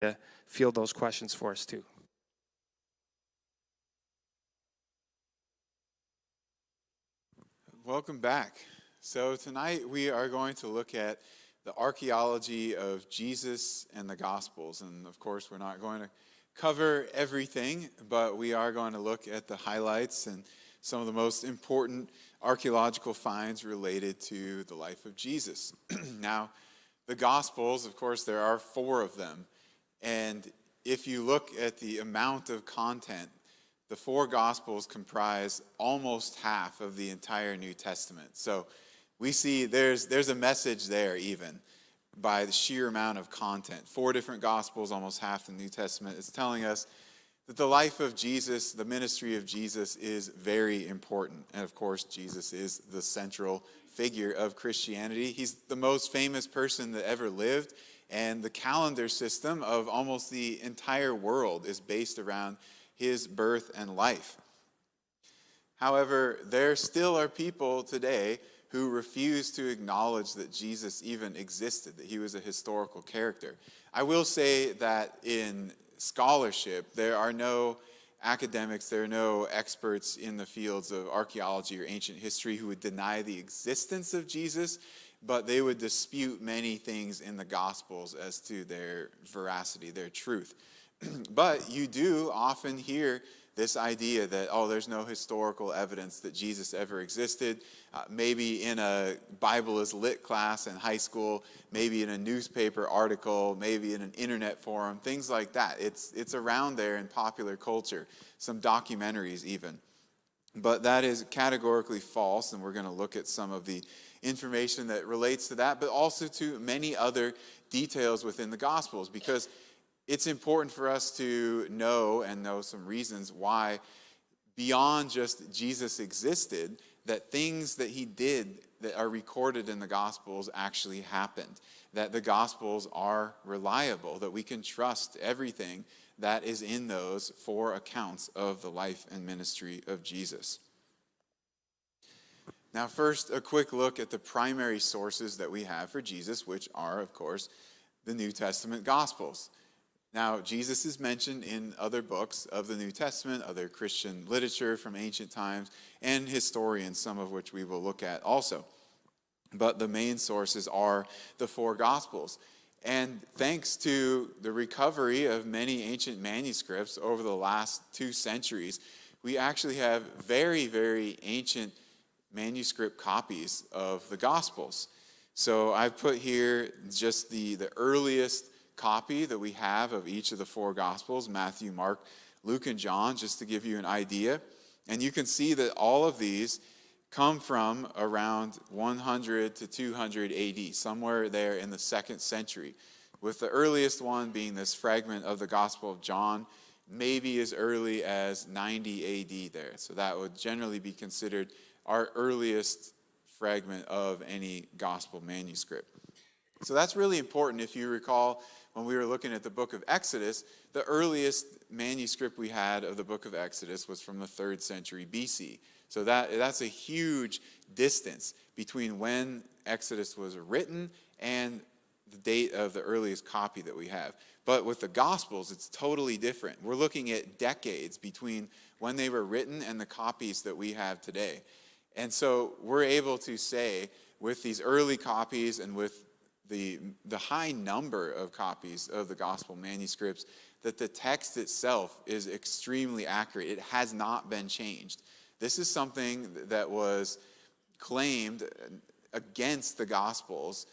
to field those questions for us too. Welcome back. So tonight we are going to look at the archaeology of Jesus and the Gospels. And of course, we're not going to cover everything, but we are going to look at the highlights and some of the most important archaeological finds related to the life of Jesus. Now, the Gospels, of course, there are 4 of them. And if you look at the amount of content, the 4 Gospels comprise almost half of the entire New Testament. So we see there's a message there even by the sheer amount of content. 4 different Gospels, almost half the New Testament. It's telling us that the life of Jesus, the ministry of Jesus is very important. And of course, Jesus is the central figure of Christianity. He's the most famous person that ever lived. And the calendar system of almost the entire world is based around his birth and life. However, there still are people today who refuse to acknowledge that Jesus even existed, that he was a historical character. I will say that in scholarship, there are no academics, there are no experts in the fields of archaeology or ancient history who would deny the existence of Jesus, but they would dispute many things in the Gospels as to their veracity, their truth. But you do often hear this idea that, there's no historical evidence that Jesus ever existed. Maybe in a Bible is Lit class in high school, maybe in a newspaper article, maybe in an internet forum, things like that. It's around there in popular culture, some documentaries even. But that is categorically false, and we're going to look at some of the information that relates to that, but also to many other details within the Gospels, because it's important for us to know some reasons why, beyond just Jesus existed, that things that he did that are recorded in the Gospels actually happened, that the Gospels are reliable, that we can trust everything that is in those 4 accounts of the life and ministry of Jesus. Now, first, a quick look at the primary sources that we have for Jesus, which are, of course, the New Testament Gospels. Now, Jesus is mentioned in other books of the New Testament, other Christian literature from ancient times, and historians, some of which we will look at also. But the main sources are the 4 Gospels. And thanks to the recovery of many ancient manuscripts over the last 2 centuries, we actually have very, very ancient manuscript copies of the Gospels. So I've put here just the earliest copy that we have of each of the 4 Gospels, Matthew, Mark, Luke, and John, just to give you an idea. And you can see that all of these come from around 100 to 200 AD, somewhere there in the 2nd century, with the earliest one being this fragment of the Gospel of John, maybe as early as 90 AD there. So that would generally be considered our earliest fragment of any Gospel manuscript. So that's really important. If you recall, when we were looking at the book of Exodus, the earliest manuscript we had of the book of Exodus was from the 3rd century BC. So that's a huge distance between when Exodus was written and the date of the earliest copy that we have. But with the Gospels, it's totally different. We're looking at decades between when they were written and the copies that we have today. And so we're able to say, with these early copies and with the high number of copies of the Gospel manuscripts, that the text itself is extremely accurate. It has not been changed. This is something that was claimed against the Gospels.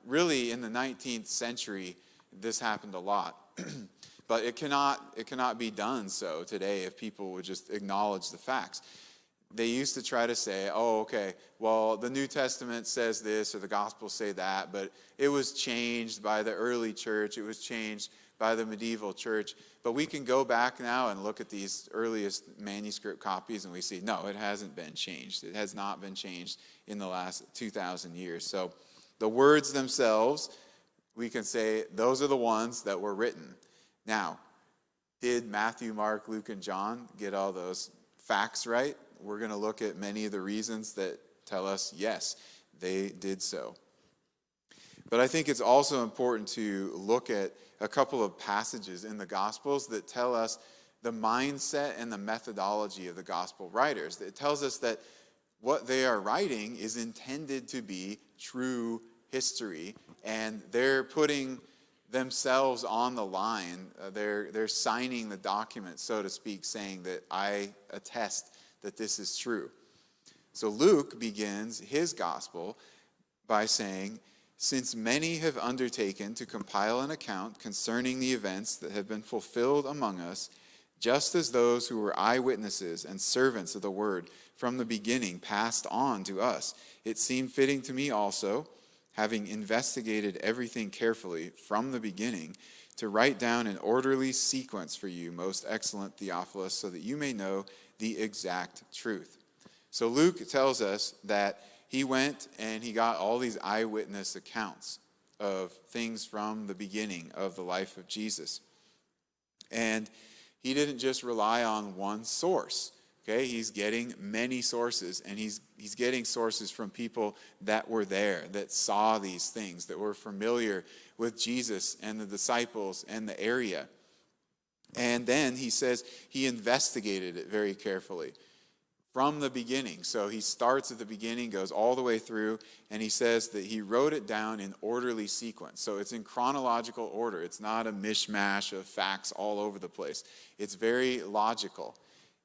Really, in the 19th century, this happened a lot. But it cannot be done so today if people would just acknowledge the facts. They used to try to say, the New Testament says this or the Gospels say that, but it was changed by the early church, it was changed by the medieval church. But we can go back now and look at these earliest manuscript copies and we see, no, it hasn't been changed. It has not been changed in the last 2,000 years. So the words themselves, we can say those are the ones that were written. Now, did Matthew, Mark, Luke, and John get all those facts right? We're going to look at many of the reasons that tell us, yes, they did so. But I think it's also important to look at a couple of passages in the Gospels that tell us the mindset and the methodology of the Gospel writers. It tells us that what they are writing is intended to be true history, and they're putting themselves on the line. They're signing the document, so to speak, saying that I attest that this is true. So Luke begins his gospel by saying, since many have undertaken to compile an account concerning the events that have been fulfilled among us, just as those who were eyewitnesses and servants of the word from the beginning passed on to us, it seemed fitting to me also, having investigated everything carefully from the beginning, to write down an orderly sequence for you, most excellent Theophilus, so that you may know the exact truth. So Luke tells us that he went and he got all these eyewitness accounts of things from the beginning of the life of Jesus. And he didn't just rely on one source. Okay, he's getting many sources, and he's getting sources from people that were there, that saw these things, that were familiar with Jesus and the disciples and the area. And then he says he investigated it very carefully from the beginning. So he starts at the beginning, goes all the way through, and he says that he wrote it down in orderly sequence. So it's in chronological order. It's not a mishmash of facts all over the place. It's very logical.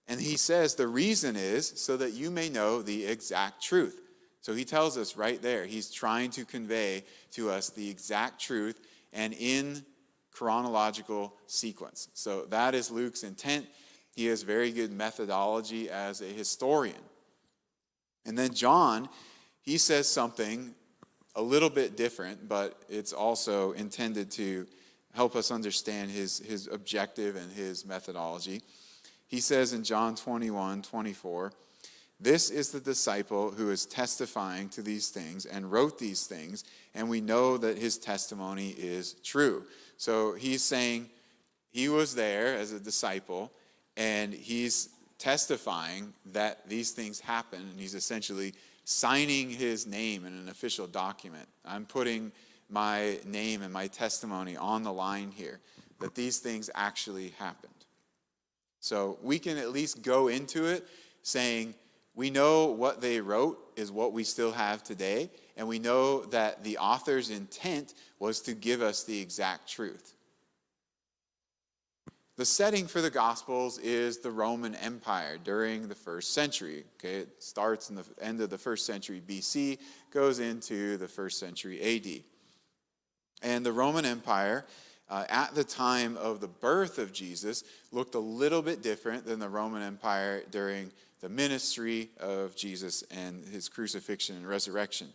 And he says the reason is so that you may know the exact truth. So he tells us right there, he's trying to convey to us the exact truth and in chronological sequence. So that is Luke's intent. He has very good methodology as a historian. And then John, he says something a little bit different, but it's also intended to help us understand his objective and his methodology. He says in John 21:24, this is the disciple who is testifying to these things and wrote these things, and we know that his testimony is true. So he's saying he was there as a disciple, and he's testifying that these things happen, and he's essentially signing his name in an official document. I'm putting my name and my testimony on the line here, that these things actually happened. So we can at least go into it saying, we know what they wrote is what we still have today, and we know that the author's intent was to give us the exact truth. The setting for the Gospels is the Roman Empire during the first century. Okay, it starts in the end of the first century BC, goes into the first century AD. And the Roman Empire, at the time of the birth of Jesus, looked a little bit different than the Roman Empire during the ministry of Jesus and his crucifixion and resurrection.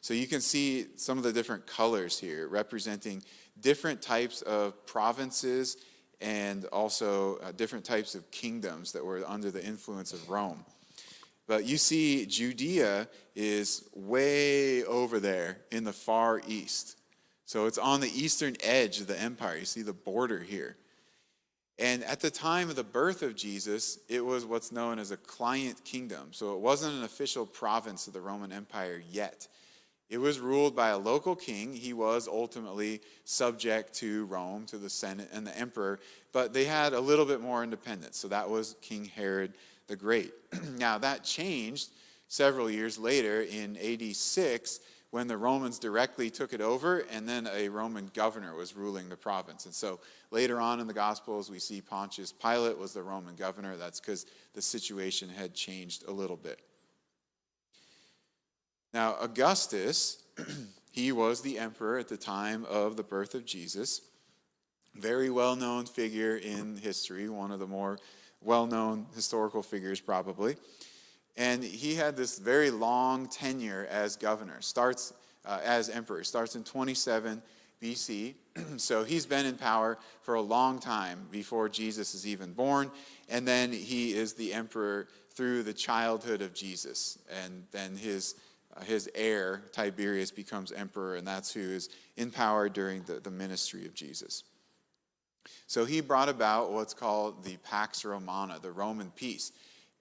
So you can see some of the different colors here representing different types of provinces and also different types of kingdoms that were under the influence of Rome. But you see Judea is way over there in the far east. So it's on the eastern edge of the empire. You see the border here. And at the time of the birth of Jesus, it was what's known as a client kingdom. So it wasn't an official province of the Roman Empire yet. It was ruled by a local king. He was ultimately subject to Rome, to the Senate and the emperor, but they had a little bit more independence. So that was King Herod the Great. Now that changed several years later in AD 6 when the Romans directly took it over, and then a Roman governor was ruling the province. And so later on in the Gospels, we see Pontius Pilate was the Roman governor. That's because the situation had changed a little bit. Now, Augustus, he was the emperor at the time of the birth of Jesus. Very well-known figure in history, one of the more well-known historical figures probably. And he had this very long tenure as governor, as emperor, starts in 27 BC. So he's been in power for a long time before Jesus is even born. And then he is the emperor through the childhood of Jesus. And then his heir, Tiberius, becomes emperor, and that's who is in power during the ministry of Jesus. So he brought about what's called the Pax Romana, the Roman peace.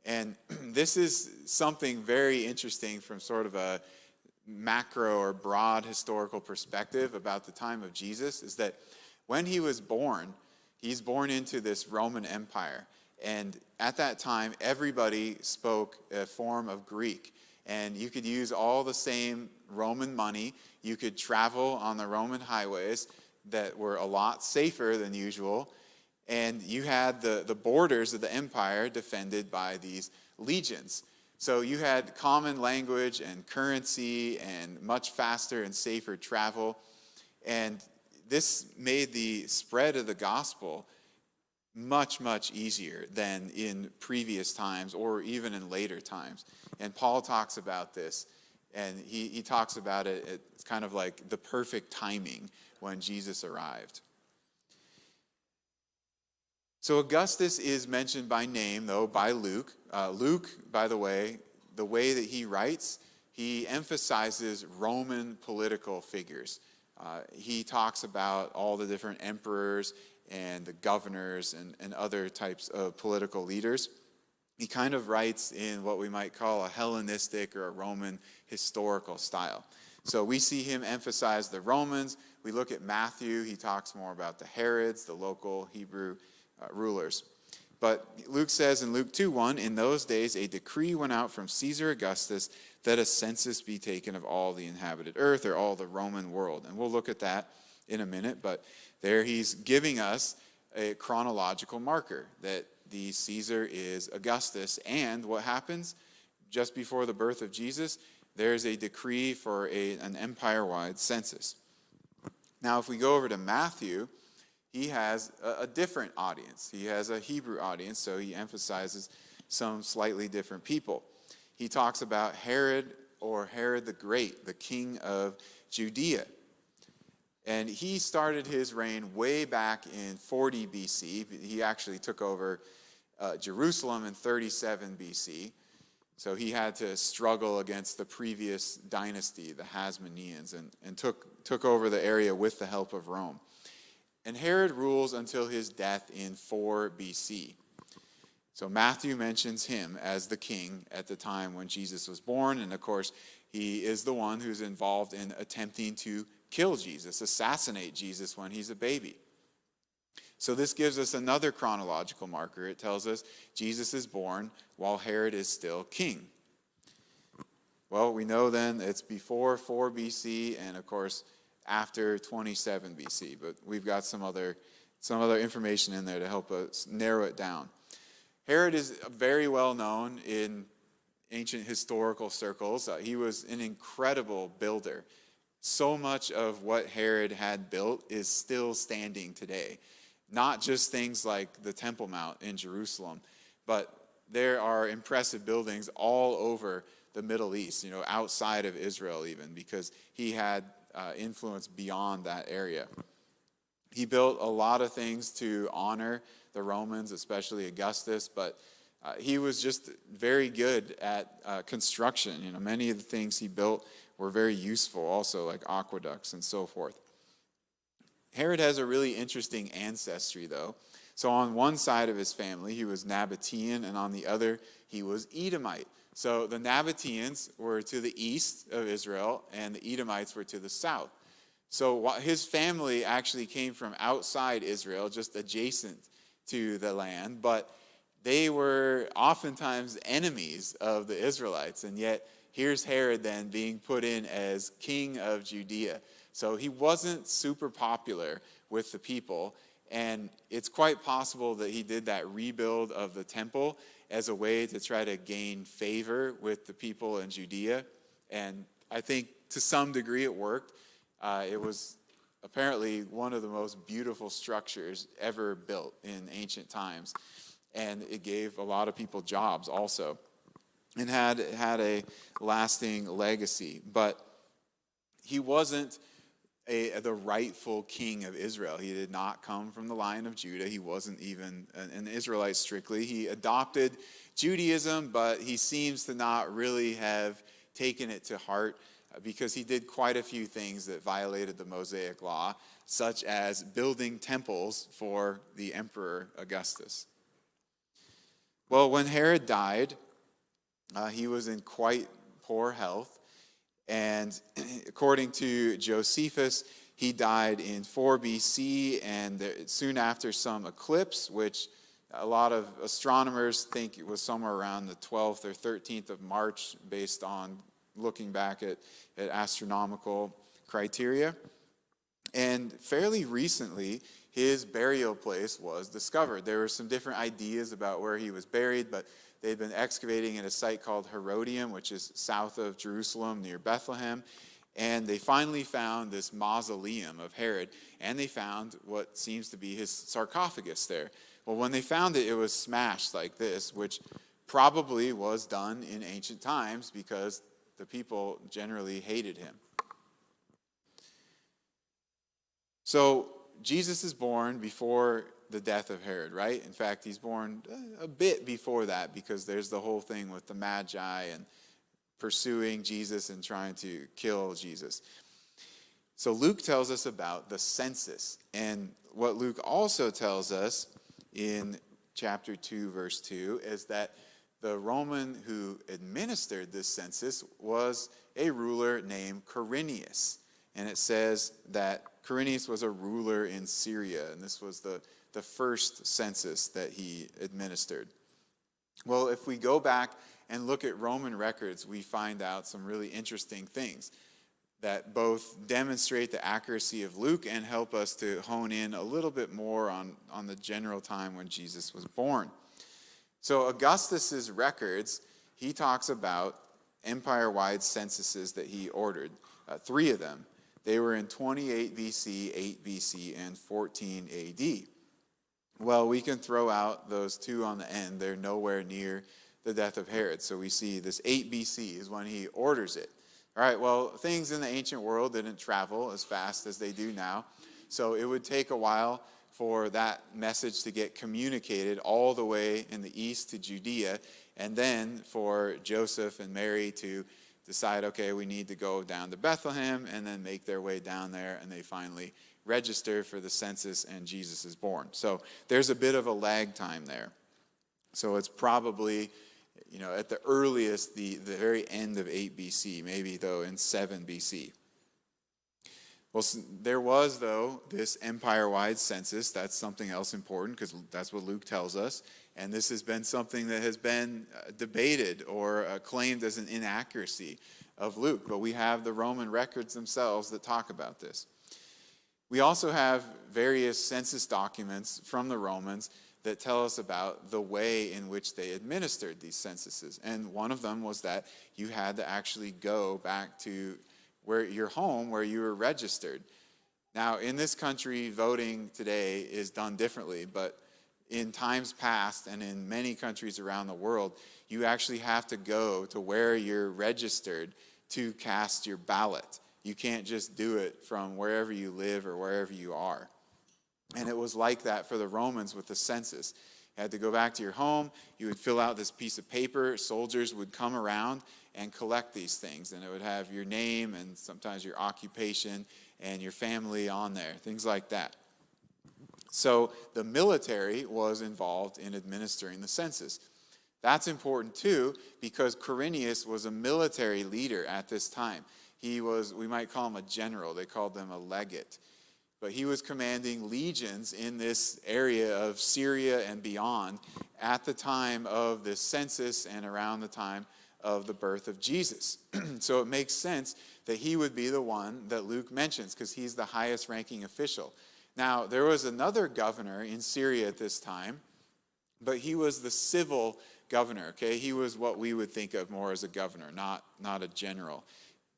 And this is something very interesting from sort of a macro or broad historical perspective about the time of Jesus is that when he was born, he's born into this Roman Empire. And at that time, everybody spoke a form of Greek. And you could use all the same Roman money. You could travel on the Roman highways that were a lot safer than usual. And you had the borders of the empire defended by these legions. So you had common language and currency and much faster and safer travel. And this made the spread of the gospel much, much easier than in previous times or even in later times. And Paul talks about this, and he talks about it. It's kind of like the perfect timing when Jesus arrived. So Augustus is mentioned by name, though, by Luke. Luke, by the way that he writes, he emphasizes Roman political figures. He talks about all the different emperors and the governors and other types of political leaders. He kind of writes in what we might call a Hellenistic or a Roman historical style. So we see him emphasize the Romans. We look at Matthew. He talks more about the Herods, the local Hebrew rulers. But Luke says in Luke 2:1, in those days a decree went out from Caesar Augustus that a census be taken of all the inhabited earth, or all the Roman world. And we'll look at that in a minute, but there he's giving us a chronological marker that the Caesar is Augustus. And what happens just before the birth of Jesus? There's a decree for an empire-wide census. Now, if we go over to Matthew, he has a different audience. He has a Hebrew audience, so he emphasizes some slightly different people. He talks about Herod, or Herod the Great, the king of Judea. And he started his reign way back in 40 BC. He actually took over Jerusalem in 37 BC. So he had to struggle against the previous dynasty, the Hasmoneans, and took over the area with the help of Rome. And Herod rules until his death in 4 BC. So Matthew mentions him as the king at the time when Jesus was born. And of course, he is the one who's involved in attempting to kill Jesus, assassinate Jesus when he's a baby. So this gives us another chronological marker. It tells us Jesus is born while Herod is still king. Well, we know then it's before 4 BC and, of course, after 27 BC. But we've got some other information in there to help us narrow it down. Herod is very well known in ancient historical circles. He was an incredible builder. So much of what Herod had built is still standing today. Not just things like the Temple Mount in Jerusalem, but there are impressive buildings all over the Middle East, outside of Israel even, because he had influence beyond that area. He built a lot of things to honor the Romans, especially Augustus, but he was just very good at construction. Many of the things he built were very useful also, like aqueducts and so forth. Herod has a really interesting ancestry, though. So on one side of his family, he was Nabatean, and on the other, he was Edomite. So the Nabateans were to the east of Israel, and the Edomites were to the south. So his family actually came from outside Israel, just adjacent to the land, but they were oftentimes enemies of the Israelites, and yet here's Herod then being put in as king of Judea. So he wasn't super popular with the people, and it's quite possible that he did that rebuild of the temple as a way to try to gain favor with the people in Judea. And I think to some degree it worked. It was apparently one of the most beautiful structures ever built in ancient times. And it gave a lot of people jobs also, and had a lasting legacy. But he wasn't the rightful king of Israel. He did not come from the line of Judah. He wasn't even an Israelite strictly. He adopted Judaism, but he seems to not really have taken it to heart, because he did quite a few things that violated the Mosaic law, such as building temples for the Emperor Augustus. Well, when Herod died, he was in quite poor health, And according to Josephus, he died in 4 BC, and soon after some eclipse, which a lot of astronomers think it was somewhere around the 12th or 13th of March, based on looking back at astronomical criteria. And fairly recently, his burial place was discovered. There were some different ideas about where he was buried, but they'd been excavating at a site called Herodium, which is south of Jerusalem near Bethlehem. And they finally found this mausoleum of Herod, and they found what seems to be his sarcophagus there. Well, when they found it, it was smashed like this, which probably was done in ancient times because the people generally hated him. So Jesus is born before the death of Herod, right? In fact, he's born a bit before that, because there's the whole thing with the Magi and pursuing Jesus and trying to kill Jesus. So Luke tells us about the census. And what Luke also tells us in chapter 2, verse 2, is that the Roman who administered this census was a ruler named Quirinius. And it says that Quirinius was a ruler in Syria, and this was the first census that he administered. Well, if we go back and look at Roman records, we find out some really interesting things that both demonstrate the accuracy of Luke and help us to hone in a little bit more on the general time when Jesus was born. So Augustus's records, he talks about empire-wide censuses that he ordered, 3 of them. They were in 28 BC, 8 BC, and 14 AD. Well, we can throw out those 2 on the end. They're nowhere near the death of Herod. So we see this 8 BC is when he orders it. All right, well, things in the ancient world didn't travel as fast as they do now. So it would take a while for that message to get communicated all the way in the east to Judea, and then for Joseph and Mary to decide, okay, we need to go down to Bethlehem, and then make their way down there, and they finally register for the census, and Jesus is born. So there's a bit of a lag time there. So it's probably, at the earliest, the very end of 8 BC, maybe, though, in 7 BC. Well, there was, though, this empire-wide census. That's something else important, because that's what Luke tells us. And this has been something that has been debated or claimed as an inaccuracy of Luke. But we have the Roman records themselves that talk about this. We also have various census documents from the Romans that tell us about the way in which they administered these censuses. And one of them was that you had to actually go back to your home where you were registered. Now, in this country, voting today is done differently, but in times past and in many countries around the world, you actually have to go to where you're registered to cast your ballot. You can't just do it from wherever you live or wherever you are. And it was like that for the Romans with the census. You had to go back to your home. You would fill out this piece of paper. Soldiers would come around and collect these things. And it would have your name and sometimes your occupation and your family on there, things like that. So the military was involved in administering the census. That's important too, because Quirinius was a military leader at this time. He was, we might call him a general. They called them a legate. But he was commanding legions in this area of Syria and beyond at the time of this census and around the time of the birth of Jesus. So it makes sense that he would be the one that Luke mentions, because he's the highest ranking official. Now, there was another governor in Syria at this time, but he was the civil governor, okay? He was what we would think of more as a governor, not a general.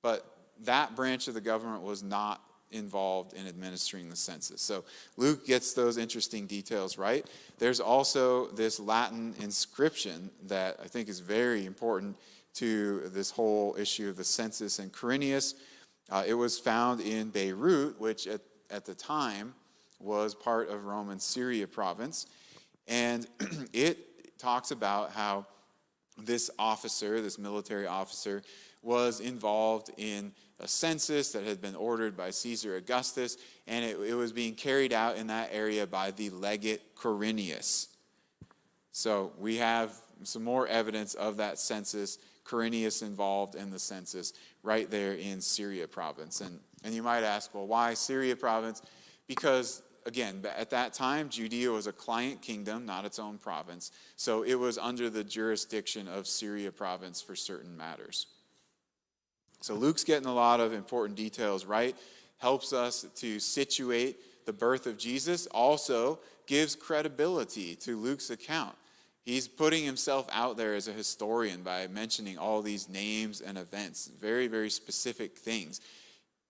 But that branch of the government was not involved in administering the census. So Luke gets those interesting details right. There's also this Latin inscription that I think is very important to this whole issue of the census and Quirinius. It was found in Beirut, which at the time was part of Roman Syria province. And it talks about how this officer, this military officer, was involved in a census that had been ordered by Caesar Augustus, and it was being carried out in that area by the legate Quirinius. So we have some more evidence of that census. Quirinius involved in the census right there in Syria province. And you might ask, well, why Syria province? Because, again, at that time, Judea was a client kingdom, not its own province. So it was under the jurisdiction of Syria province for certain matters. So Luke's getting a lot of important details right, helps us to situate the birth of Jesus, also gives credibility to Luke's account. He's putting himself out there as a historian by mentioning all these names and events, very, very specific things.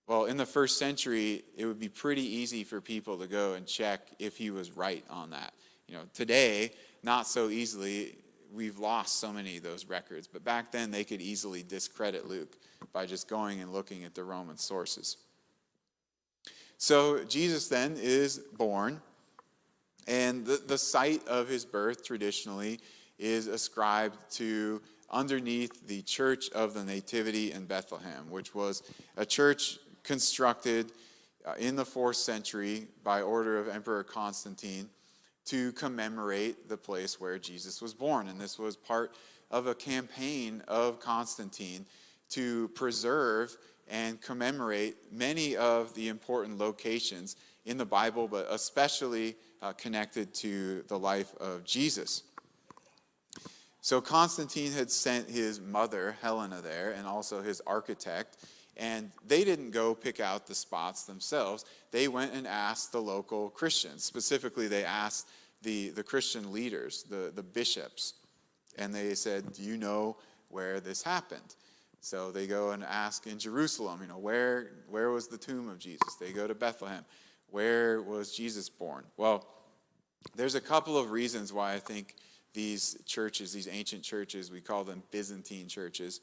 Well, in the first century, it would be pretty easy for people to go and check if he was right on that. Today, not so easily. We've lost so many of those records. But back then, they could easily discredit Luke by just going and looking at the Roman sources. So Jesus then is born, and the site of his birth traditionally is ascribed to underneath the Church of the Nativity in Bethlehem, which was a church constructed in the 4th century by order of Emperor Constantine to commemorate the place where Jesus was born. And this was part of a campaign of Constantine to preserve and commemorate many of the important locations in the Bible, but especially connected to the life of Jesus. So Constantine had sent his mother, Helena, there, and also his architect, and they didn't go pick out the spots themselves. They went and asked the local Christians. Specifically, they asked the Christian leaders, the bishops, and they said, do you know where this happened? So they go and ask in Jerusalem, where was the tomb of Jesus? They go to Bethlehem. Where was Jesus born? Well, there's a couple of reasons why I think these churches, these ancient churches, we call them Byzantine churches,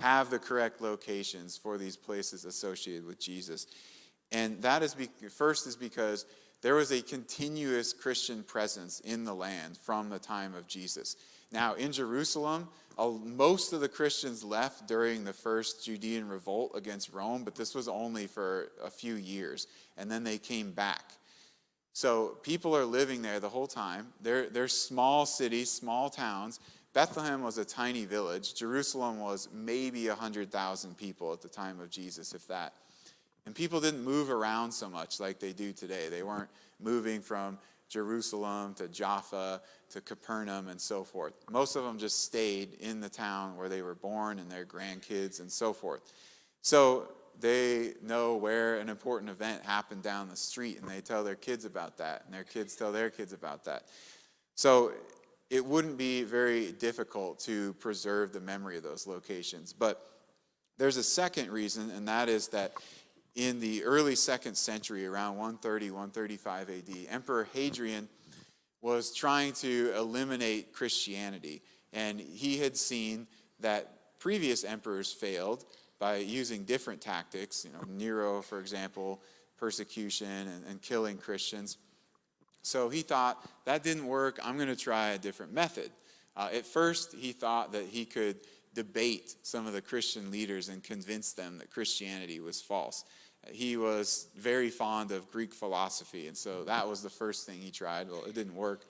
have the correct locations for these places associated with Jesus. And that is, first is because there was a continuous Christian presence in the land from the time of Jesus. Now, in Jerusalem, most of the Christians left during the first Judean revolt against Rome, but this was only for a few years, and then they came back. So people are living there the whole time. They're small cities, small towns. Bethlehem was a tiny village. Jerusalem was maybe 100,000 people at the time of Jesus, if that. And people didn't move around so much like they do today. They weren't moving from Jerusalem to Jaffa to Capernaum and so forth. Most of them just stayed in the town where they were born and their grandkids and so forth. So they know where an important event happened down the street, and they tell their kids about that, and their kids tell their kids about that. So it wouldn't be very difficult to preserve the memory of those locations. But there's a second reason, and that is that in the early 2nd century, around 130, 135 AD, Emperor Hadrian was trying to eliminate Christianity. And he had seen that previous emperors failed by using different tactics. Nero, for example, persecution and killing Christians. So he thought, that didn't work, I'm going to try a different method. At first, he thought that he could debate some of the Christian leaders and convince them that Christianity was false. He was very fond of Greek philosophy, and so that was the first thing he tried. Well, it didn't work.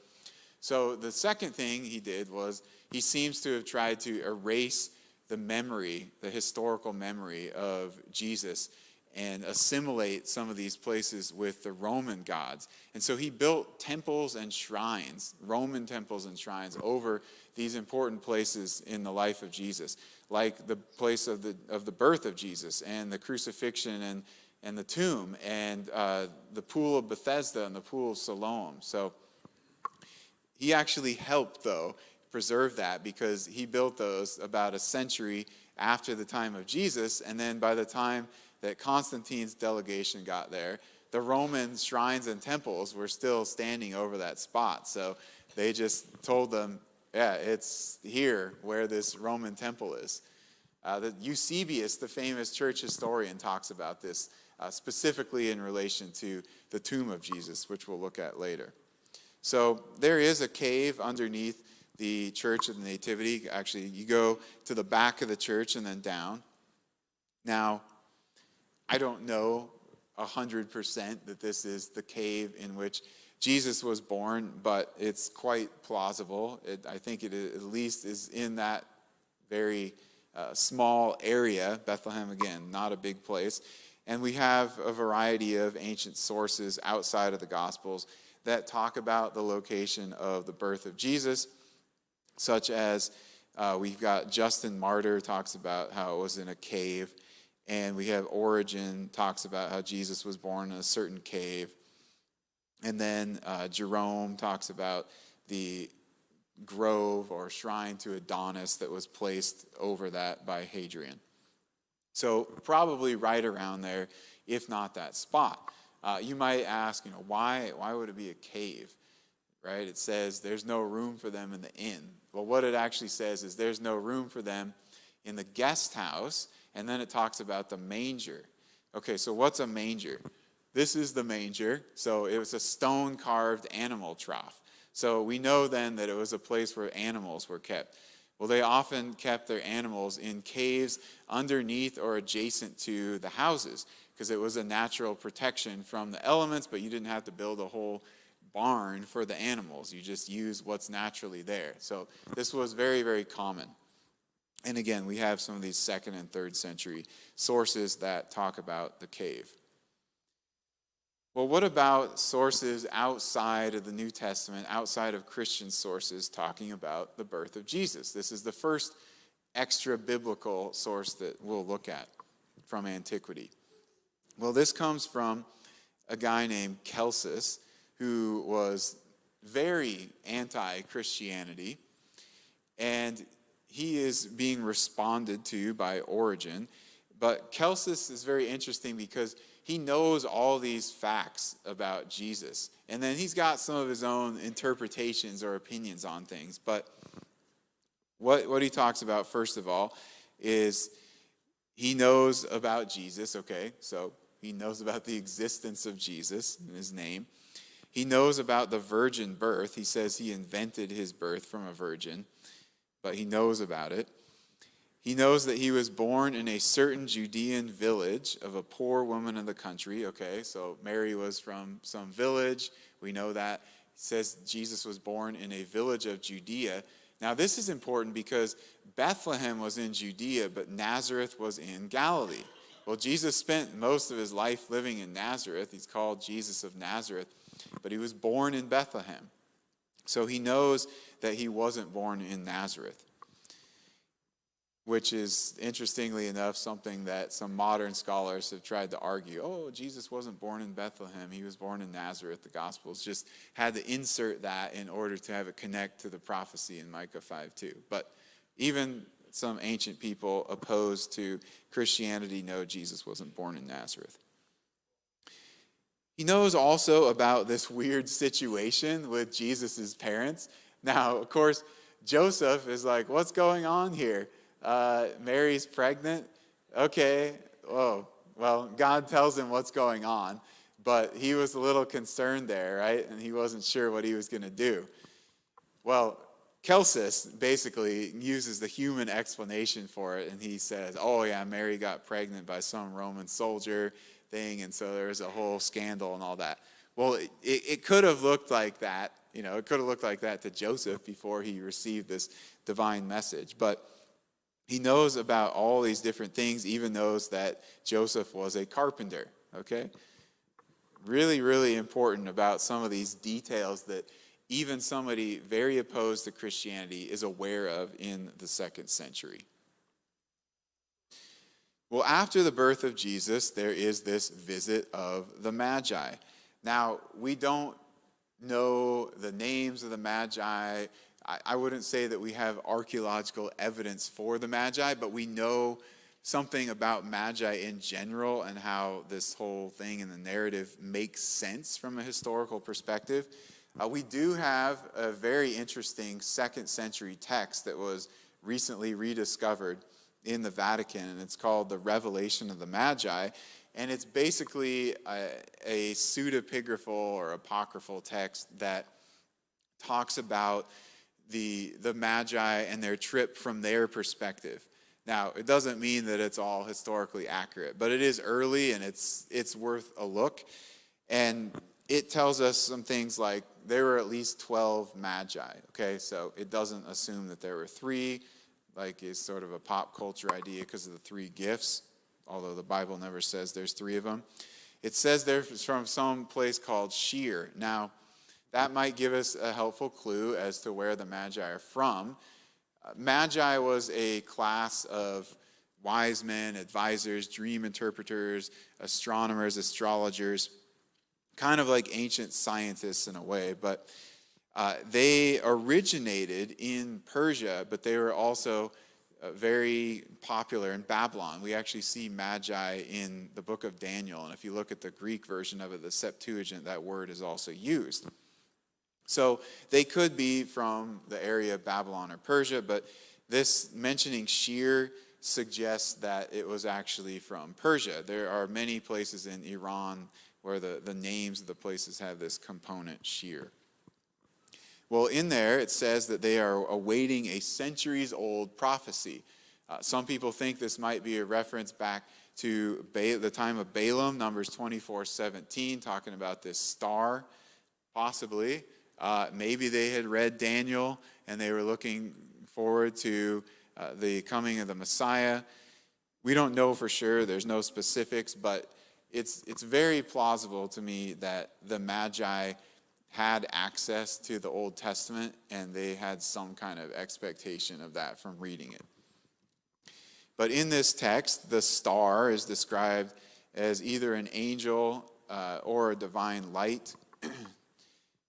So the second thing he did was he seems to have tried to erase the memory, the historical memory of Jesus, and assimilate some of these places with the Roman gods. And so he built temples and shrines, Roman temples and shrines, over these important places in the life of Jesus, like the place of the birth of Jesus and the crucifixion and the tomb and the pool of Bethesda and the pool of Siloam. So he actually helped, though, preserve that, because he built those about a century after the time of Jesus, and then by the time that Constantine's delegation got there, the Roman shrines and temples were still standing over that spot. So they just told them, yeah, it's here where this Roman temple is. Eusebius, the famous church historian, talks about this specifically in relation to the tomb of Jesus, which we'll look at later. So there is a cave underneath the Church of the Nativity. Actually, you go to the back of the church and then down. Now, I don't know 100% that this is the cave in which Jesus was born, but it's quite plausible. I think it at least is in that very small area. Bethlehem, again, not a big place. And we have a variety of ancient sources outside of the Gospels that talk about the location of the birth of Jesus, such as we've got Justin Martyr talks about how it was in a cave, and we have Origen talks about how Jesus was born in a certain cave, and then Jerome talks about the grove or shrine to Adonis that was placed over that by Hadrian. So probably right around there, if not that spot. You might ask, why would it be a cave, right? It says there's no room for them in the inn. Well, what it actually says is there's no room for them in the guest house, and then it talks about the manger. Okay, so what's a manger? This is the manger. So it was a stone-carved animal trough. So we know then that it was a place where animals were kept. Well, they often kept their animals in caves underneath or adjacent to the houses because it was a natural protection from the elements, but you didn't have to build a whole barn for the animals. You just use what's naturally there. So this was very, very common. And again, we have some of these 2nd and 3rd century sources that talk about the cave. Well, what about sources outside of the New Testament, outside of Christian sources talking about the birth of Jesus? This is the first extra biblical source that we'll look at from antiquity. Well, this comes from a guy named Celsus, who was very anti-Christianity, and he is being responded to by Origen. But Celsus is very interesting because he knows all these facts about Jesus. And then he's got some of his own interpretations or opinions on things. But what he talks about, first of all, is he knows about Jesus, okay? So he knows about the existence of Jesus and his name. He knows about the virgin birth. He says he invented his birth from a virgin, but he knows about it. He knows that he was born in a certain Judean village of a poor woman in the country. Okay, so Mary was from some village. We know that. It says Jesus was born in a village of Judea. Now, this is important because Bethlehem was in Judea, but Nazareth was in Galilee. Well, Jesus spent most of his life living in Nazareth. He's called Jesus of Nazareth, but he was born in Bethlehem. So he knows that he wasn't born in Nazareth, which is, interestingly enough, something that some modern scholars have tried to argue. Oh, Jesus wasn't born in Bethlehem. He was born in Nazareth. The Gospels just had to insert that in order to have it connect to the prophecy in Micah 5:2. But even some ancient people opposed to Christianity know Jesus wasn't born in Nazareth. He knows also about this weird situation with Jesus' parents. Now, of course, Joseph is like, what's going on here? Mary's pregnant. Okay, oh, well, God tells him what's going on, but he was a little concerned there, right? And he wasn't sure what he was going to do. Well, Celsus basically uses the human explanation for it, and he says, oh yeah, Mary got pregnant by some Roman soldier thing, and so there was a whole scandal and all that. Well, it could have looked like that, it could have looked like that to Joseph before he received this divine message, but he knows about all these different things, even knows that Joseph was a carpenter, okay? Really, really important about some of these details that even somebody very opposed to Christianity is aware of in the 2nd century. Well, after the birth of Jesus, there is this visit of the Magi. Now, we don't know the names of the Magi. I wouldn't say that we have archaeological evidence for the Magi, but we know something about Magi in general and how this whole thing in the narrative makes sense from a historical perspective. We do have a very interesting 2nd century text that was recently rediscovered in the Vatican, and it's called the Revelation of the Magi. And it's basically a pseudepigraphal or apocryphal text that talks about the Magi and their trip from their perspective. Now, it doesn't mean that it's all historically accurate, but it is early and it's worth a look. And it tells us some things like there were at least 12 Magi, okay? So it doesn't assume that there were 3. like is sort of a pop culture idea because of the three gifts, although the Bible never says there's three of them. It says they're from some place called Shir. Now, that might give us a helpful clue as to where the Magi are from. Magi was a class of wise men, advisors, dream interpreters, astronomers, astrologers, kind of like ancient scientists in a way, but they originated in Persia, but they were also very popular in Babylon. We actually see Magi in the book of Daniel, and if you look at the Greek version of it, the Septuagint, that word is also used. So they could be from the area of Babylon or Persia, but this mentioning Shir suggests that it was actually from Persia. There are many places in Iran where the names of the places have this component, Shir. Well, in there it says that they are awaiting a centuries-old prophecy. Some people think this might be a reference back to the time of Balaam, Numbers 24:17, talking about this star, possibly. Maybe they had read Daniel and they were looking forward to the coming of the Messiah. We don't know for sure. There's no specifics, but it's very plausible to me that the Magi had access to the Old Testament and they had some kind of expectation of that from reading it. But in this text, the star is described as either an angel or a divine light.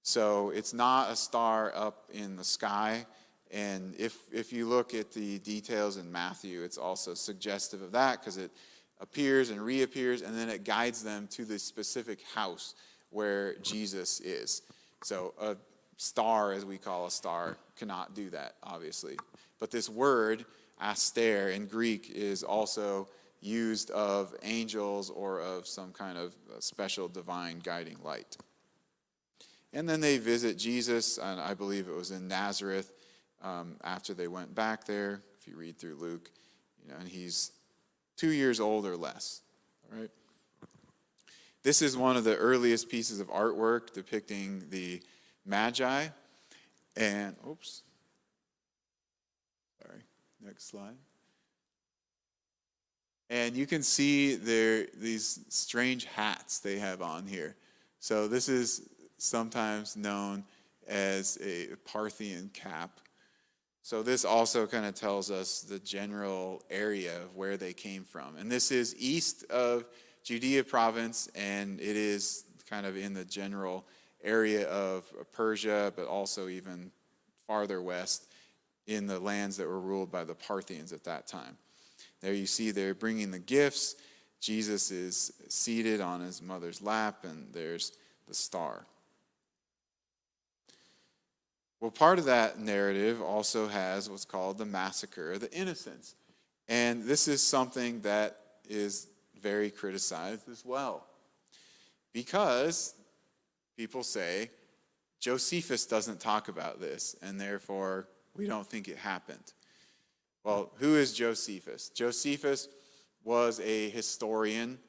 So it's not a star up in the sky. And if you look at the details in Matthew, it's also suggestive of that because it appears and reappears, and then it guides them to the specific house where Jesus is. So a star, as we call a star, cannot do that, obviously. But this word, aster, in Greek is also used of angels or of some kind of special divine guiding light. And then they visit Jesus, and I believe it was in Nazareth, after they went back there. If you read through Luke, and he's 2 years old or less. All right. This is one of the earliest pieces of artwork depicting the Magi. And next slide. And you can see these strange hats they have on here. So this is sometimes known as a Parthian cap. So this also kind of tells us the general area of where they came from. And this is east of Judea province, and it is kind of in the general area of Persia, but also even farther west in the lands that were ruled by the Parthians at that time. There you see they're bringing the gifts. Jesus is seated on his mother's lap, and there's the star. Well, part of that narrative also has what's called the massacre of the innocents. And this is something that is very criticized as well. Because people say Josephus doesn't talk about this, and therefore we don't think it happened. Well, who is Josephus? Josephus was a historian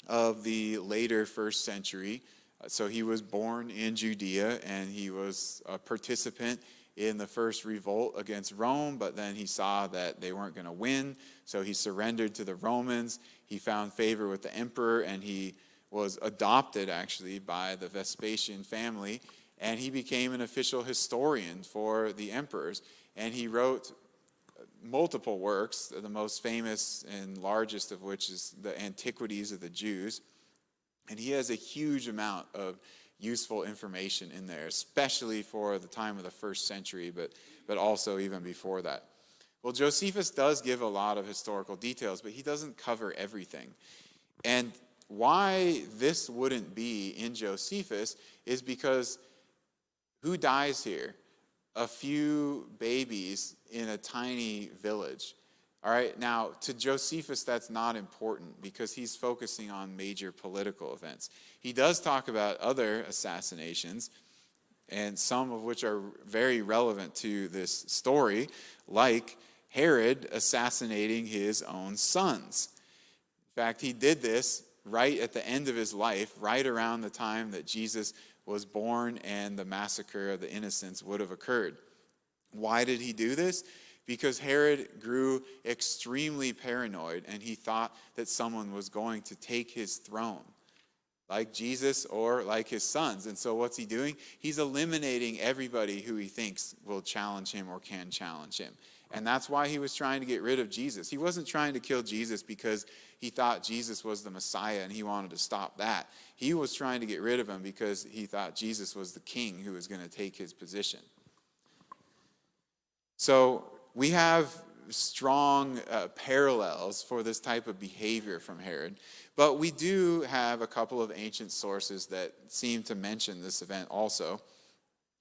of the later first century. So he was born in Judea, and he was a participant in the first revolt against Rome, but then he saw that they weren't going to win, so he surrendered to the Romans. He found favor with the emperor, and he was adopted, actually, by the Vespasian family, and he became an official historian for the emperors. And he wrote multiple works, the most famous and largest of which is the Antiquities of the Jews. And he has a huge amount of useful information in there, especially for the time of the first century, but also even before that. Well, Josephus does give a lot of historical details, but he doesn't cover everything. And why this wouldn't be in Josephus is because who dies here? A few babies in a tiny village. All right, now to Josephus that's not important because he's focusing on major political events. He does talk about other assassinations, and some of which are very relevant to this story, like Herod assassinating his own sons. In fact, he did this right at the end of his life, right around the time that Jesus was born and the massacre of the innocents would have occurred. Why did he do this? because Herod grew extremely paranoid and he thought that someone was going to take his throne, like Jesus or like his sons. And so what's he doing? He's eliminating everybody who he thinks will challenge him or can challenge him. And that's why he was trying to get rid of Jesus. He wasn't trying to kill Jesus because he thought Jesus was the Messiah and he wanted to stop that. He was trying to get rid of him because he thought Jesus was the king who was going to take his position. So we have strong parallels for this type of behavior from Herod. But we do have a couple of ancient sources that seem to mention this event also.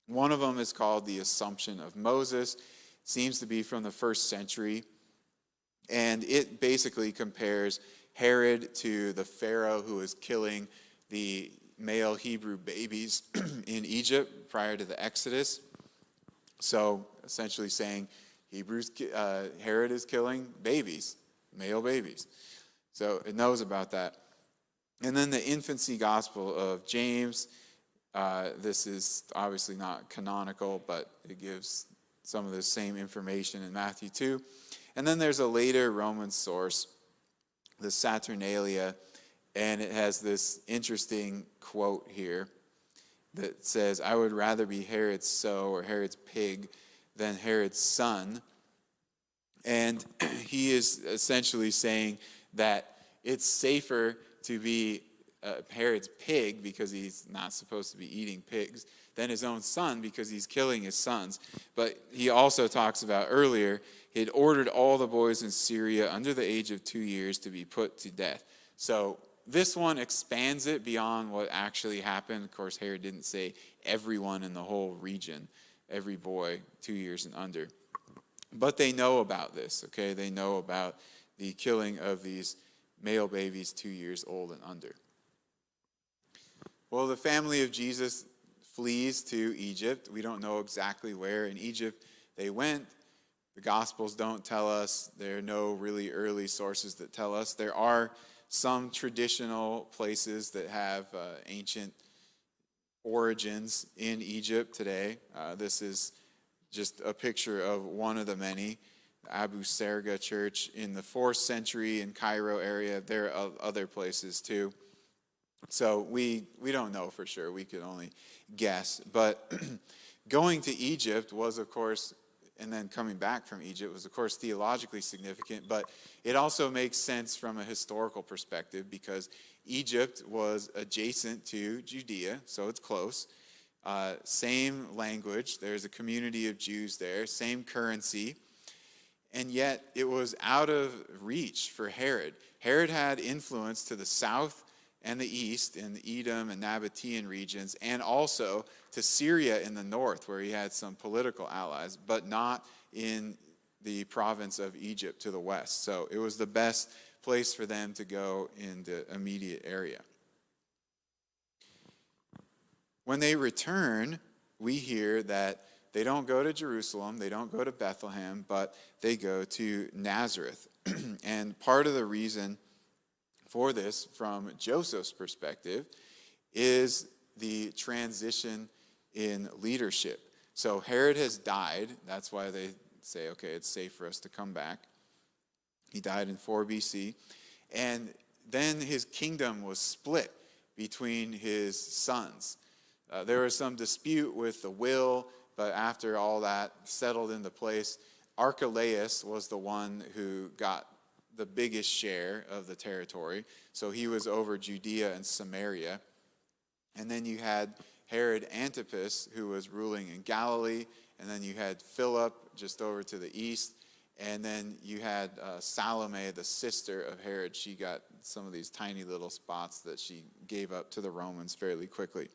One of them is called the Assumption of Moses. Seems to be from the 1st century. And it basically compares Herod to the Pharaoh who was killing the male Hebrew babies in Egypt prior to the Exodus. So essentially saying Herod is killing babies, male babies. So it knows about that. And then the infancy gospel of James. This is obviously not canonical, but it gives some of the same information in Matthew 2. And then there's a later Roman source, the Saturnalia, and it has this interesting quote here that says, "I would rather be Herod's sow or Herod's pig than Herod's son." And he is essentially saying that it's safer to be Herod's pig because he's not supposed to be eating pigs than his own son because he's killing his sons. But he also talks about earlier, he had ordered all the boys in Syria under the age of 2 years to be put to death. So this one expands it beyond what actually happened. Of course, Herod didn't say everyone in the whole region, every boy 2 years and under. But they know about this, okay? They know about the killing of these male babies 2 years old and under. Well, the family of Jesus flees to Egypt. We don't know exactly where in Egypt they went. The Gospels don't tell us. There are no really early sources that tell us. There are some traditional places that have ancient origins in Egypt today. This is just a picture of one of the many. The Abu Serga Church in the 4th century in Cairo area. There are other places too. So we don't know for sure. We could only guess. But going to Egypt was, of course, and then coming back from Egypt was, of course, theologically significant. But it also makes sense from a historical perspective because Egypt was adjacent to Judea, so it's close. Same language. There's a community of Jews there. Same currency. And yet it was out of reach for Herod. Herod had influence to the south and the east in the Edom and Nabatean regions, and also to Syria in the north, where he had some political allies, but not in the province of Egypt to the west. So it was the best place for them to go in the immediate area. When they return, we hear that they don't go to Jerusalem, they don't go to Bethlehem, but they go to Nazareth. And part of the reason for this, from Joseph's perspective, is the transition in leadership. So Herod has died. That's why they say, okay, it's safe for us to come back. He died in 4 BC. And then his kingdom was split between his sons. There was some dispute with the will, but after all that settled into place, Archelaus was the one who got the biggest share of the territory. So he was over Judea and Samaria. And then you had Herod Antipas, who was ruling in Galilee. And then you had Philip just over to the east. And then you had Salome, the sister of Herod. She got some of these tiny little spots that she gave up to the Romans fairly quickly.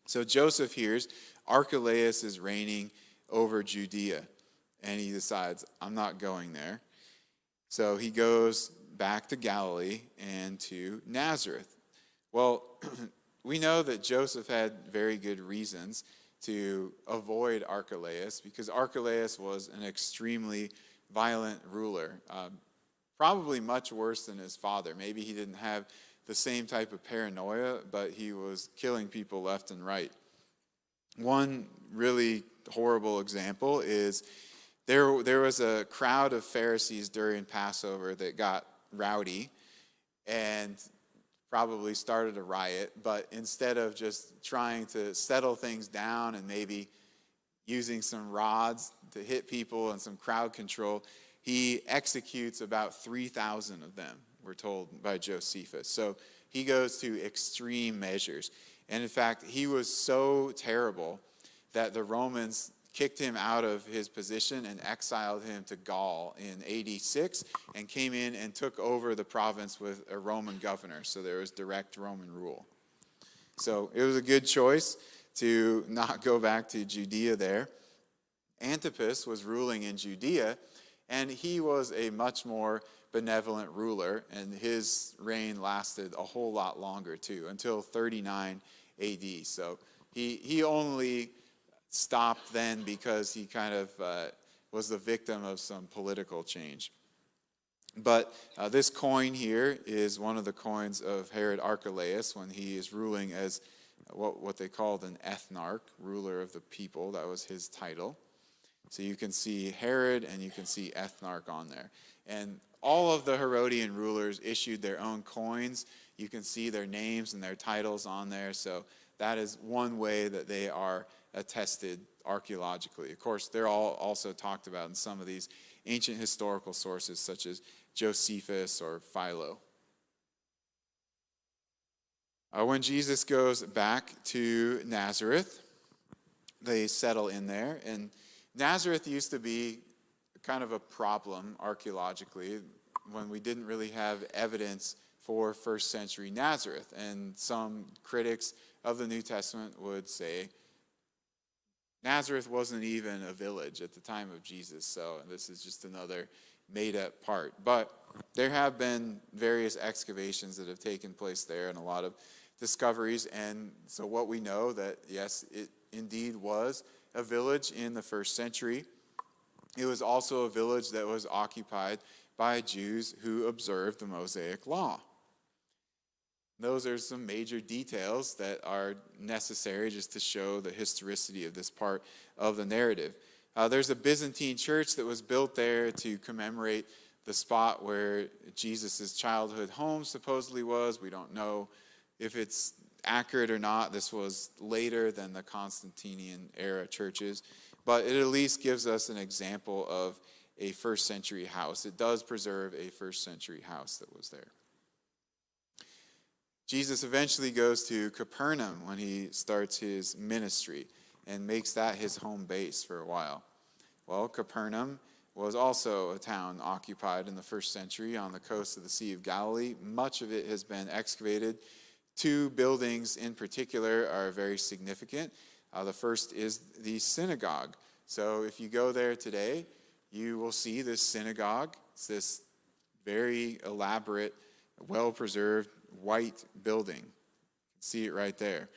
So Joseph hears Archelaus is reigning over Judea. And he decides, I'm not going there. So he goes back to Galilee and to Nazareth. Well, we know that Joseph had very good reasons to avoid Archelaus because Archelaus was an extremely violent ruler, probably much worse than his father. Maybe he didn't have the same type of paranoia, but he was killing people left and right. One really horrible example is There was a crowd of Pharisees during Passover that got rowdy and probably started a riot, but instead of just trying to settle things down and maybe using some rods to hit people and some crowd control, he executes about 3,000 of them, we're told by Josephus. So he goes to extreme measures. And in fact, he was so terrible that the Romans kicked him out of his position and exiled him to Gaul in AD 6 and came in and took over the province with a Roman governor. So there was direct Roman rule. So it was a good choice to not go back to Judea there. Antipas was ruling in Judea, and he was a much more benevolent ruler, and his reign lasted a whole lot longer too, until 39 AD. So he only stopped then because he kind of was the victim of some political change. But this coin here is one of the coins of Herod Archelaus when he is ruling as what they called an ethnarch, ruler of the people. That was his title. So you can see Herod and you can see ethnarch on there. And all of the Herodian rulers issued their own coins. You can see their names and their titles on there. So that is one way that they are attested archaeologically. Of course, they're all also talked about in some of these ancient historical sources, such as Josephus or Philo. When Jesus goes back to Nazareth, they settle in there. And Nazareth used to be kind of a problem archaeologically when we didn't really have evidence for first century Nazareth. And some critics of the New Testament would say Nazareth wasn't even a village at the time of Jesus, so this is just another made-up part. But there have been various excavations that have taken place there and a lot of discoveries, and so what we know that, yes, it indeed was a village in the first century. It was also a village that was occupied by Jews who observed the Mosaic Law. Those are some major details that are necessary just to show the historicity of this part of the narrative. There's a Byzantine church that was built there to commemorate the spot where Jesus' childhood home supposedly was. We don't know if it's accurate or not. This was later than the Constantinian era churches, but it at least gives us an example of a first century house. It does preserve a first century house that was there. Jesus eventually goes to Capernaum when he starts his ministry and makes that his home base for a while. Well, Capernaum was also a town occupied in the first century on the coast of the Sea of Galilee. Much of it has been excavated. Two buildings in particular are very significant. The first is the synagogue. So if you go there today, you will see this synagogue. It's this very elaborate, well-preserved white building. You can see it right there.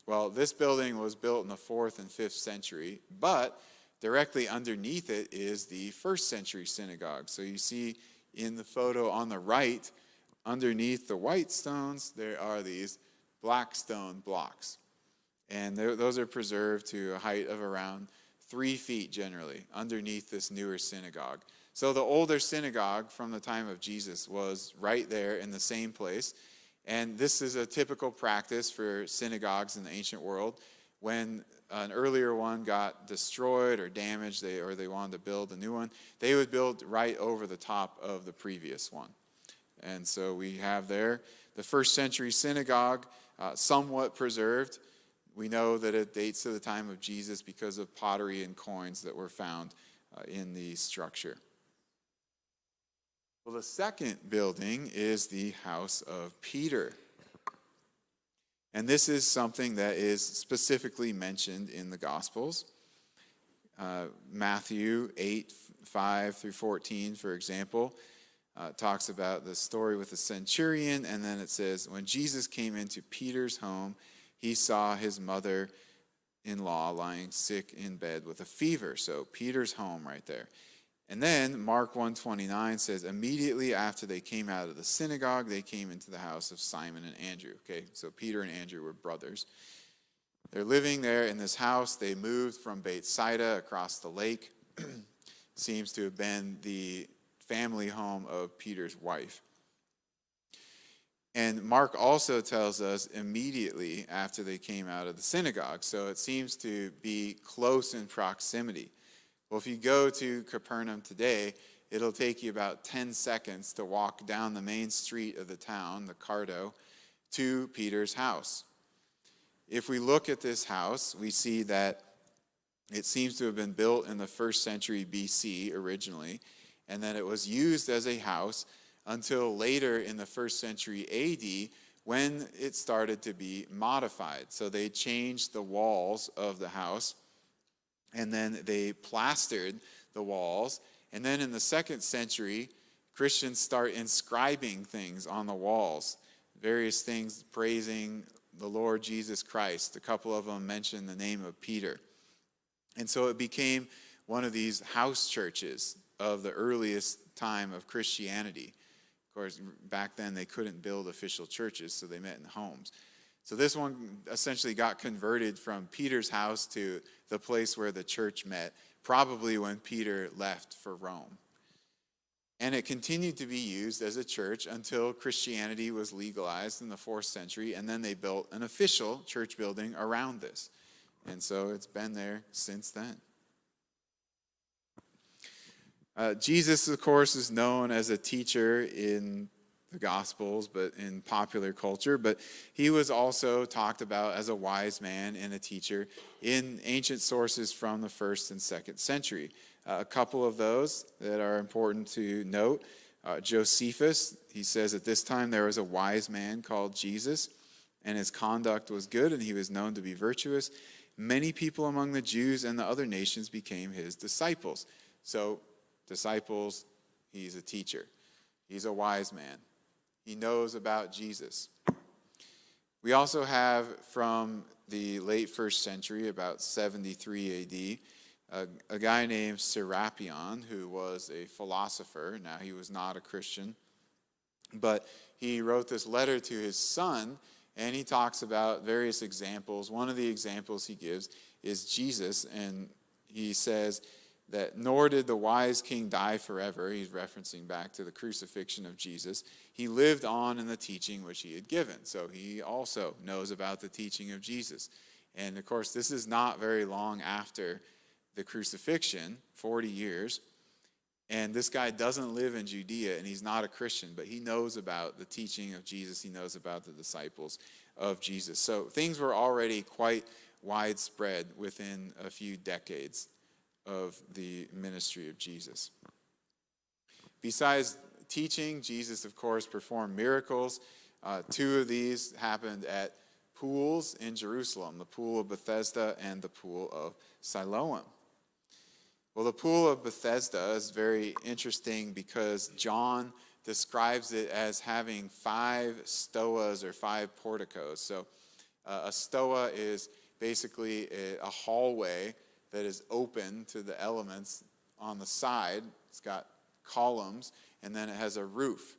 Well, this building was built in the 4th and 5th century, but directly underneath it is the 1st century synagogue. So you see in the photo on the right, underneath the white stones, there are these black stone blocks. And those are preserved to a height of around 3 feet generally, underneath this newer synagogue. So the older synagogue from the time of Jesus was right there in the same place. And this is a typical practice for synagogues in the ancient world. When an earlier one got destroyed or damaged, or they wanted to build a new one, they would build right over the top of the previous one. And so we have there the 1st century synagogue, somewhat preserved. We know that it dates to the time of Jesus because of pottery and coins that were found in the structure. Well, the second building is the house of Peter. And this is something that is specifically mentioned in the Gospels. Matthew 8:5-14, for example, talks about the story with the centurion, and then it says, when Jesus came into Peter's home, he saw his mother-in-law lying sick in bed with a fever. So Peter's home right there. And then Mark 1:29 says, immediately after they came out of the synagogue, they came into the house of Simon and Andrew. Okay, so Peter and Andrew were brothers. They're living there in this house. They moved from Bethsaida across the lake. seems to have been the family home of Peter's wife. And Mark also tells us immediately after they came out of the synagogue, so it seems to be close in proximity. Well, if you go to Capernaum today, it'll take you about 10 seconds to walk down the main street of the town, the Cardo, to Peter's house. If we look at this house, we see that it seems to have been built in the 1st century BC originally, and that it was used as a house until later in the 1st century AD when it started to be modified. So they changed the walls of the house, and then they plastered the walls. And then in the 2nd century, Christians start inscribing things on the walls, various things praising the Lord Jesus Christ. A couple of them mention the name of Peter. And so it became one of these house churches of the earliest time of Christianity. Of course, back then they couldn't build official churches, so they met in homes. So this one essentially got converted from Peter's house to the place where the church met, probably when Peter left for Rome. And it continued to be used as a church until Christianity was legalized in the 4th century, and then they built an official church building around this. And so it's been there since then. Jesus, of course, is known as a teacher in the Gospels, but in popular culture. But he was also talked about as a wise man and a teacher in ancient sources from the 1st and 2nd century. A couple of those that are important to note. Josephus, he says, at this time there was a wise man called Jesus, and his conduct was good, and he was known to be virtuous. Many people among the Jews and the other nations became his disciples. So, disciples, he's a teacher. He's a wise man. He knows about Jesus. We also have from the late 1st century, about 73 AD, a guy named Serapion, who was a philosopher. Now, he was not a Christian, but he wrote this letter to his son, and he talks about various examples. One of the examples he gives is Jesus, and he says that nor did the wise king die forever. He's referencing back to the crucifixion of Jesus. He lived on in the teaching which he had given. So he also knows about the teaching of Jesus. And of course, this is not very long after the crucifixion, 40 years. And this guy doesn't live in Judea, and he's not a Christian, but he knows about the teaching of Jesus. He knows about the disciples of Jesus. So things were already quite widespread within a few decades of the ministry of Jesus. Besides teaching, Jesus, of course, performed miracles. 2 of these happened at pools in Jerusalem, the pool of Bethesda and the pool of Siloam. Well, the pool of Bethesda is very interesting because John describes it as having 5 stoas or 5 porticos. So a stoa is basically a hallway that is open to the elements on the side. It's got columns, and then it has a roof.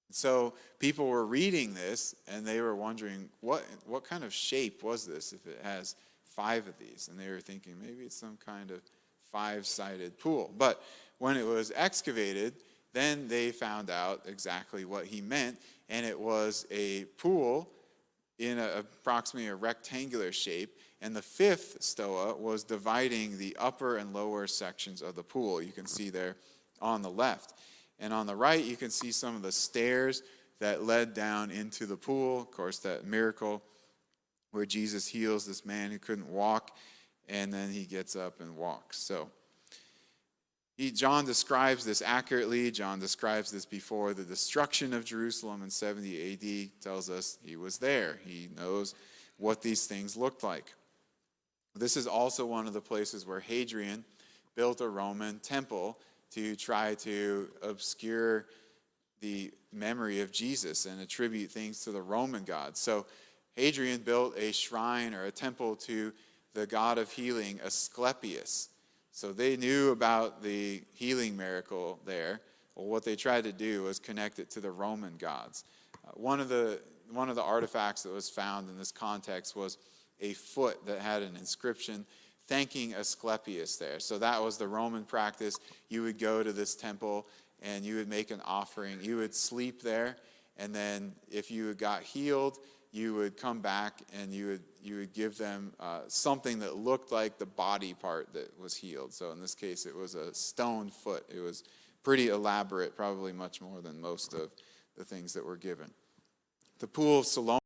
So people were reading this, and they were wondering, what kind of shape was this if it has 5 of these? And they were thinking, maybe it's some kind of 5-sided pool. But when it was excavated, then they found out exactly what he meant, and it was a pool in approximately a rectangular shape, and the 5th stoa was dividing the upper and lower sections of the pool. You can see there on the left. And on the right, you can see some of the stairs that led down into the pool. Of course, that miracle where Jesus heals this man who couldn't walk, and then he gets up and walks. So John describes this accurately. John describes this before the destruction of Jerusalem in 70 AD. Tells us he was there. He knows what these things looked like. This is also one of the places where Hadrian built a Roman temple to try to obscure the memory of Jesus and attribute things to the Roman gods. So Hadrian built a shrine or a temple to the god of healing, Asclepius. So they knew about the healing miracle there. Well, what they tried to do was connect it to the Roman gods. One of the artifacts that was found in this context was a foot that had an inscription, thanking Asclepius there. So that was the Roman practice. You would go to this temple and you would make an offering. You would sleep there, and then if you got healed, you would come back and you would give them something that looked like the body part that was healed. So in this case, it was a stone foot. It was pretty elaborate, probably much more than most of the things that were given. The Pool of Siloam